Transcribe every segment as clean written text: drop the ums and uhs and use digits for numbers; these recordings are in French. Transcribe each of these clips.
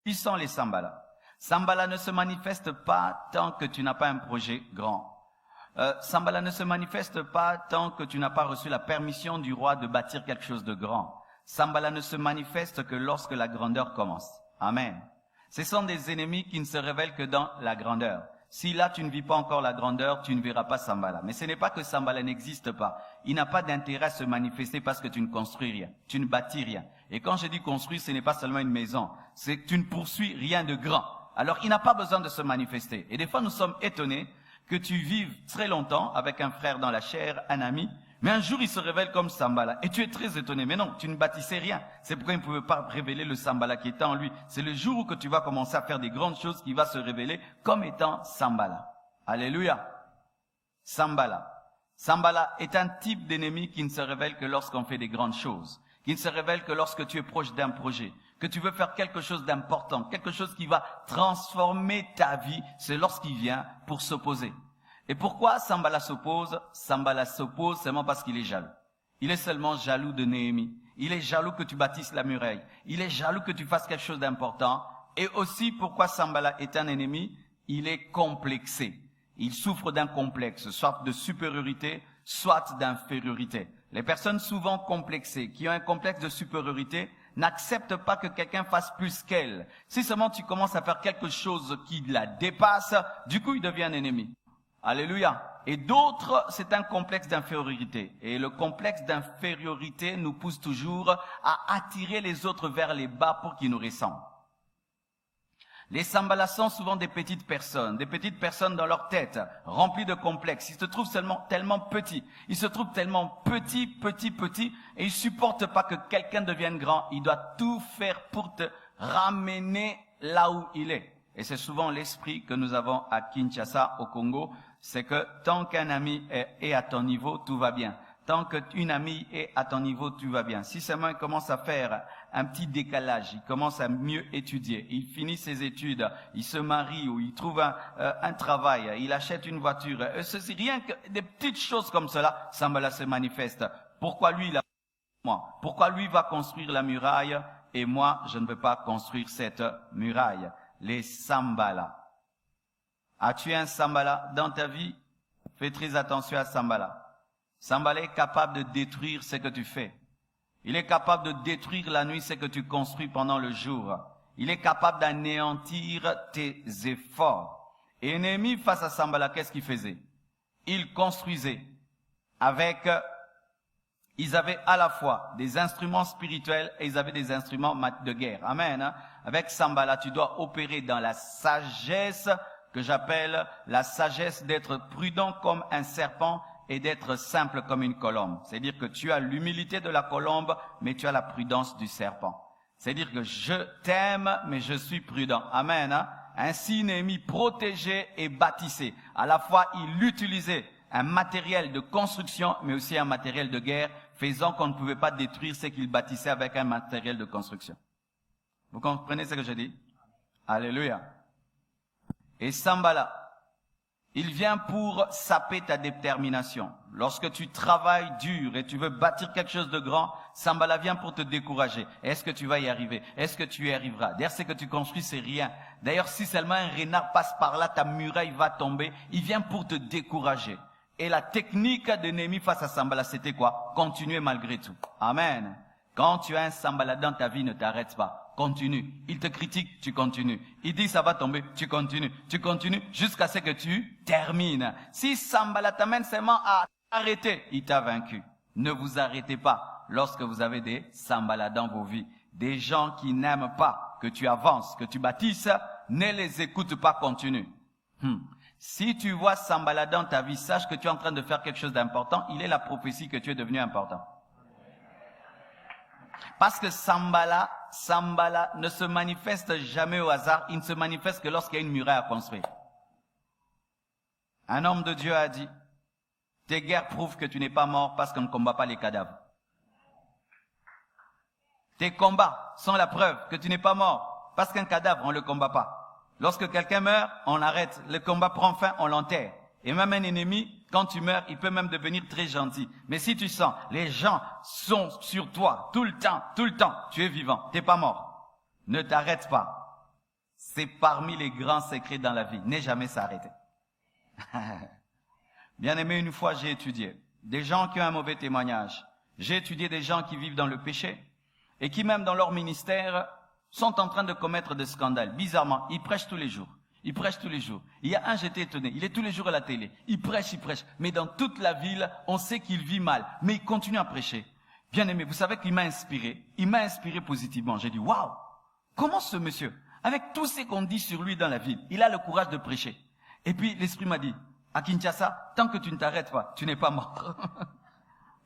Qui sont les Sambala? Sambala ne se manifeste pas tant que tu n'as pas un projet grand. Sambala ne se manifeste pas tant que tu n'as pas reçu la permission du roi de bâtir quelque chose de grand. Sambala ne se manifeste que lorsque la grandeur commence. Amen. Ce sont des ennemis qui ne se révèlent que dans la grandeur. Si là tu ne vis pas encore la grandeur, tu ne verras pas Sambala. Mais ce n'est pas que Sambala n'existe pas. Il n'a pas d'intérêt à se manifester parce que tu ne construis rien, tu ne bâtis rien. Et quand je dis construire, ce n'est pas seulement une maison, c'est que tu ne poursuis rien de grand. Alors il n'a pas besoin de se manifester. Et des fois nous sommes étonnés que tu vives très longtemps avec un frère dans la chair, un ami, mais un jour il se révèle comme Sambala. Et tu es très étonné. Mais non, tu ne bâtissais rien. C'est pourquoi il ne pouvait pas révéler le Sambala qui était en lui. C'est le jour où que tu vas commencer à faire des grandes choses qu'il va se révéler comme étant Sambala. Alléluia. Sambala. Sambala est un type d'ennemi qui ne se révèle que lorsqu'on fait des grandes choses. Qui ne se révèle que lorsque tu es proche d'un projet. Que tu veux faire quelque chose d'important. Quelque chose qui va transformer ta vie. C'est lorsqu'il vient pour s'opposer. Et pourquoi Sambala s'oppose? Sambala s'oppose seulement parce qu'il est jaloux. Il est seulement jaloux de Néhémie. Il est jaloux que tu bâtisses la muraille. Il est jaloux que tu fasses quelque chose d'important. Et aussi pourquoi Sambala est un ennemi? Il est complexé. Il souffre d'un complexe, soit de supériorité, soit d'infériorité. Les personnes souvent complexées, qui ont un complexe de supériorité, n'acceptent pas que quelqu'un fasse plus qu'elle. Si seulement tu commences à faire quelque chose qui la dépasse, du coup il devient un ennemi. Alléluia. Et d'autres, c'est un complexe d'infériorité. Et le complexe d'infériorité nous pousse toujours à attirer les autres vers les bas pour qu'ils nous ressemblent. Les Sambalas sont souvent des petites personnes dans leur tête, remplies de complexes. Ils se trouvent tellement petits. Ils se trouvent tellement petits, et ils supportent pas que quelqu'un devienne grand. Il doit tout faire pour te ramener là où il est. Et c'est souvent l'esprit que nous avons à Kinshasa, au Congo. C'est que tant qu'un ami est à ton niveau, tout va bien. Tant qu'une amie est à ton niveau, tout va bien. Si seulement il commence à faire un petit décalage, il commence à mieux étudier, il finit ses études, il se marie ou il trouve un travail, il achète une voiture, c'est rien que des petites choses comme cela, Sambala se manifeste. Pourquoi lui, moi? Pourquoi lui va construire la muraille et moi, je ne veux pas construire cette muraille? Les Sambala. As-tu un Sambala dans ta vie? Fais très attention à Sambala. Sambala est capable de détruire ce que tu fais. Il est capable de détruire la nuit ce que tu construis pendant le jour. Il est capable d'anéantir tes efforts. Et Néhémie, face à Sambala, qu'est-ce qu'il faisait? Il construisait ils avaient à la fois des instruments spirituels et ils avaient des instruments de guerre. Amen. Avec Sambala, tu dois opérer dans la sagesse que j'appelle la sagesse d'être prudent comme un serpent et d'être simple comme une colombe. C'est-à-dire que tu as l'humilité de la colombe, mais tu as la prudence du serpent. C'est-à-dire que je t'aime, mais je suis prudent. Amen. Ainsi, Néhémie protégeait et bâtissait. À la fois, il utilisait un matériel de construction, mais aussi un matériel de guerre, faisant qu'on ne pouvait pas détruire ce qu'il bâtissait avec un matériel de construction. Vous comprenez ce que je dis? Alléluia. Et Sambala, il vient pour saper ta détermination. Lorsque tu travailles dur et tu veux bâtir quelque chose de grand, Sambala vient pour te décourager. Est-ce que tu vas y arriver? Est-ce que tu y arriveras? D'ailleurs, ce que tu construis, c'est rien. D'ailleurs, si seulement un renard passe par là, ta muraille va tomber. Il vient pour te décourager. Et la technique de Néhémie face à Sambala, c'était quoi? Continuer malgré tout. Amen. Quand tu as un Sambala dans ta vie, ne t'arrête pas. Continue. Il te critique, tu continues. Il dit ça va tomber, tu continues. Tu continues jusqu'à ce que tu termines. Si Sambala t'amène seulement à t'arrêter, il t'a vaincu. Ne vous arrêtez pas lorsque vous avez des Sambala dans vos vies. Des gens qui n'aiment pas que tu avances, que tu bâtisses, ne les écoute pas, continue. Si tu vois Sambala dans ta vie, sache que tu es en train de faire quelque chose d'important. Il est la prophétie que tu es devenu important. Parce que Sambala ne se manifeste jamais au hasard. Il ne se manifeste que lorsqu'il y a une muraille à construire. Un homme de Dieu a dit, tes guerres prouvent que tu n'es pas mort parce qu'on ne combat pas les cadavres. Tes combats sont la preuve que tu n'es pas mort parce qu'un cadavre, on ne le combat pas. Lorsque quelqu'un meurt, on arrête. Le combat prend fin, on l'enterre. Et même un ennemi, quand tu meurs, il peut même devenir très gentil. Mais si tu sens, les gens sont sur toi tout le temps, tu es vivant, t'es pas mort. Ne t'arrête pas. C'est parmi les grands secrets dans la vie. Ne jamais s'arrêter. Bien aimé, une fois j'ai étudié des gens qui ont un mauvais témoignage. J'ai étudié des gens qui vivent dans le péché et qui même dans leur ministère sont en train de commettre des scandales. Bizarrement, ils prêchent tous les jours. Ils prêchent tous les jours. Il y a un, j'étais étonné, il est tous les jours à la télé. Il prêche. Mais dans toute la ville, on sait qu'il vit mal. Mais il continue à prêcher. Bien aimé, vous savez qu'il m'a inspiré. Il m'a inspiré positivement. J'ai dit, waouh, comment ce monsieur, avec tout ce qu'on dit sur lui dans la ville, il a le courage de prêcher. Et puis l'esprit m'a dit, à Kinshasa, tant que tu ne t'arrêtes pas, tu n'es pas mort.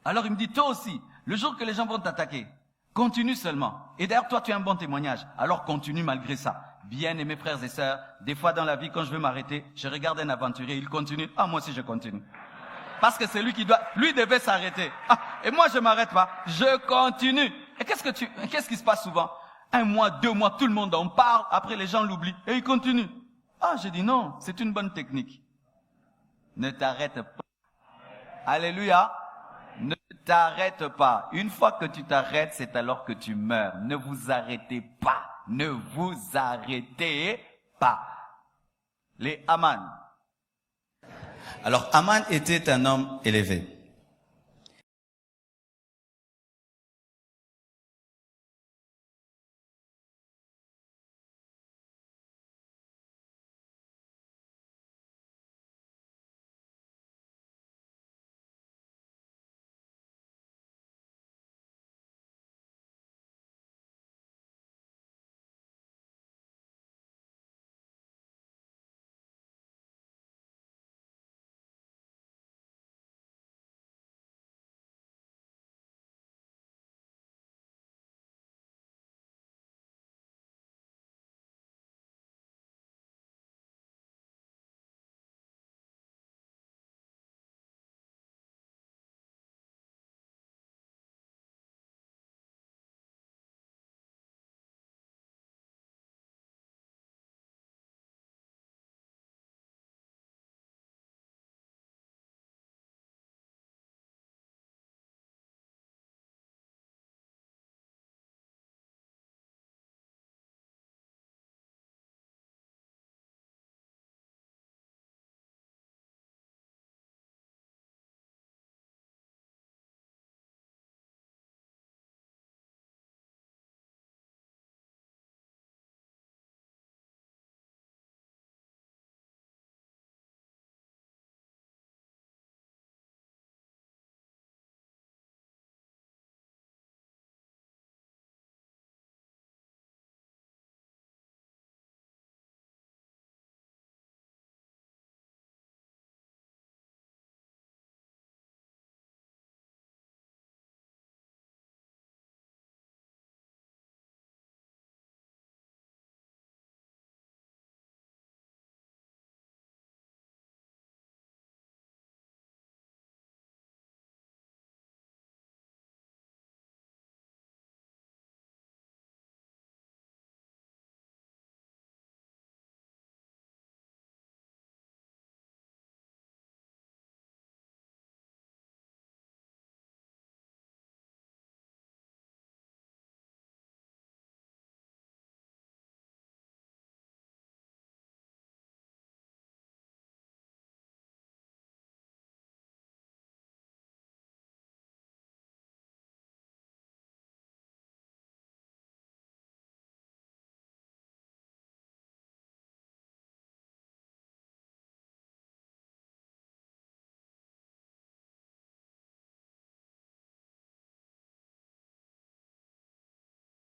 Alors il me dit, toi aussi, le jour que les gens vont t'attaquer, continue seulement. Et d'ailleurs, toi, tu as un bon témoignage. Alors continue malgré ça. Bien aimés frères et sœurs, des fois dans la vie, quand je veux m'arrêter, je regarde un aventurier, il continue. Ah, moi aussi je continue. Parce que c'est lui qui lui devait s'arrêter. Ah, et moi je m'arrête pas, je continue. Et qu'est-ce qui se passe souvent? 1 mois, 2 mois, tout le monde en parle, après les gens l'oublient, et il continue. Ah, j'ai dit non, c'est une bonne technique. Ne t'arrête pas. Alléluia. Ne t'arrête pas. Une fois que tu t'arrêtes, c'est alors que tu meurs. Ne vous arrêtez pas. Ne vous arrêtez pas. Les Aman. Alors, Aman était un homme élevé.